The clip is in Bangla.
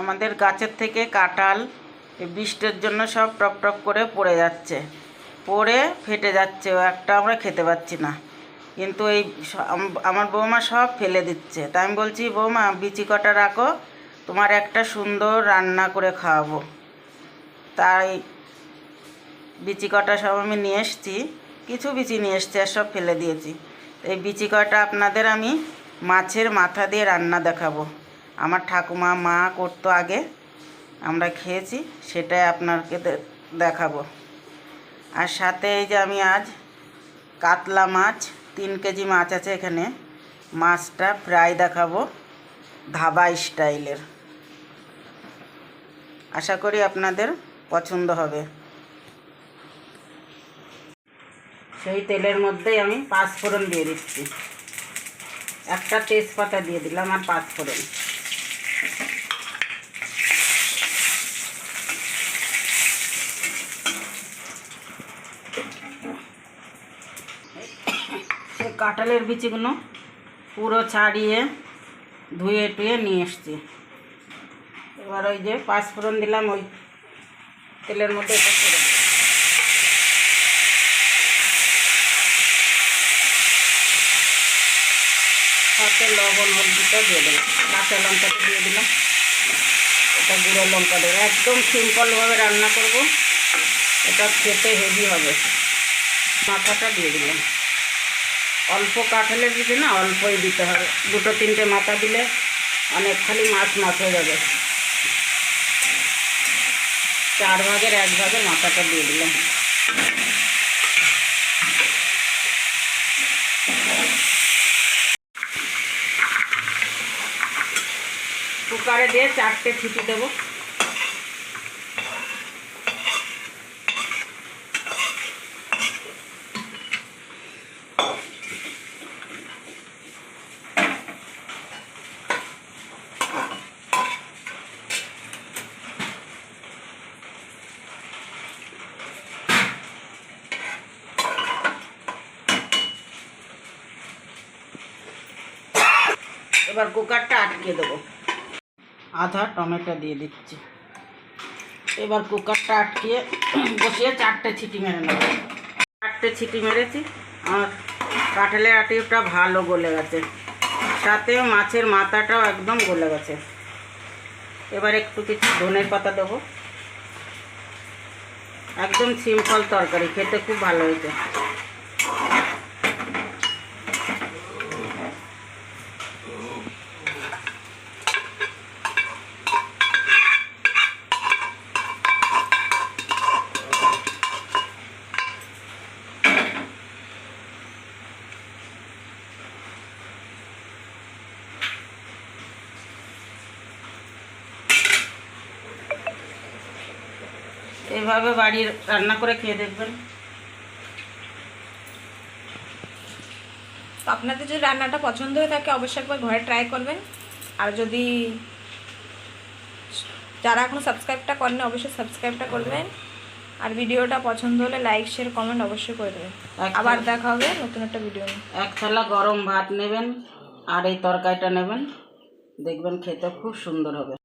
আমাদের গাছের থেকে কাঁঠাল বৃষ্টির জন্য সব টপ টপ করে পড়ে যাচ্ছে, পড়ে ফেটে যাচ্ছে, একটা আমরা খেতে পাচ্ছি না। কিন্তু এই আমার বৌমা সব ফেলে দিচ্ছে। তাই আমি বলছি, বৌমা বিচি কটা রাখো, তোমার একটা সুন্দর রান্না করে খাওয়াবো। তাই বিচি কটা সব আমি নিয়ে এসেছি, কিছু বিচি নিয়ে এসেছি আর সব ফেলে দিয়েছি। এই বিচি কটা আপনাদের আমি মাছের মাথা দিয়ে রান্না দেখাবো। আমার ঠাকুমা মা করতো আগে, আমরা খেয়েছি, সেটাই আপনাকে দেখাবো। আর সাথে এই যে আমি আজ কাতলা মাছ, 3 কেজি মাছ আছে এখানে, মাছটা ফ্রাই দেখাবো ধাবা স্টাইলের। আশা করি আপনাদের পছন্দ হবে। সেই তেলের মধ্যেই আমি 5 ফোড়ন দিয়ে দিচ্ছি, একটা তেজপাতা দিয়ে দিলাম আর 5 ফোড়ন। কাঁঠালের বিচিগুলো পুরো ছাড়িয়ে ধুয়ে টুয়ে নিয়ে এসছি। এবার ওই যে 5 ফোড়ন দিলাম ওই তেলের মধ্যে, এটা করে সাথে লবণ হলদিটা দিয়ে দিলাম, কাঁচা লঙ্কাটা দিয়ে দিলাম, এটা গুঁড়ো লঙ্কা দেবো। একদম সিম্পলভাবে রান্না করব, এটা খেতে হেভি হবে। মাথাটা দিয়ে দিলাম, অল্প কাঁঠালের দিতে না, অল্পই দিতে হবে, 2-3টে মাথা দিলে অনেক, খালি মাছ মাছ হয়ে যাবে। 4 ভাগের 1 ভাগের মাথাটা দিয়ে দিলাম। কুকারে দিয়ে 4টে সিটি দেবো। এবার কুকারটা আটকে দেবো, আধা টমেটো দিয়ে দিচ্ছি। এবার কুকারটা আটকিয়ে বসিয়ে 4টে সিটি মেরে নেব। 4টে সিটি মেরেছি, আর কাঁঠালের আটিটা ভালো গলে গেছে, সাথে মাছের মাথাটাও একদম গলে গেছে। এবার একটু কিছু ধনের পাতা দেবো। একদম সিম্পল তরকারি, খেতে খুব ভালো হয়েছে। এইভাবে বাড়ির রান্না করে খেয়ে দেখবেন। তো আপনাদের যদি রান্নাটা পছন্দ হয়ে থাকে অবশ্যই একবার ঘরে ট্রাই করবেন। আর যদি যারা এখনও সাবস্ক্রাইবটা করেন অবশ্যই সাবস্ক্রাইবটা করবেন। আর ভিডিওটা পছন্দ হলে লাইক শেয়ার কমেন্ট অবশ্যই করে দেবেন। আবার দেখা হবে নতুন একটা ভিডিও নিয়ে। 1 থালা গরম ভাত নেবেন আর এই তরকারিটা নেবেন, দেখবেন খেতে খুব সুন্দর হবে।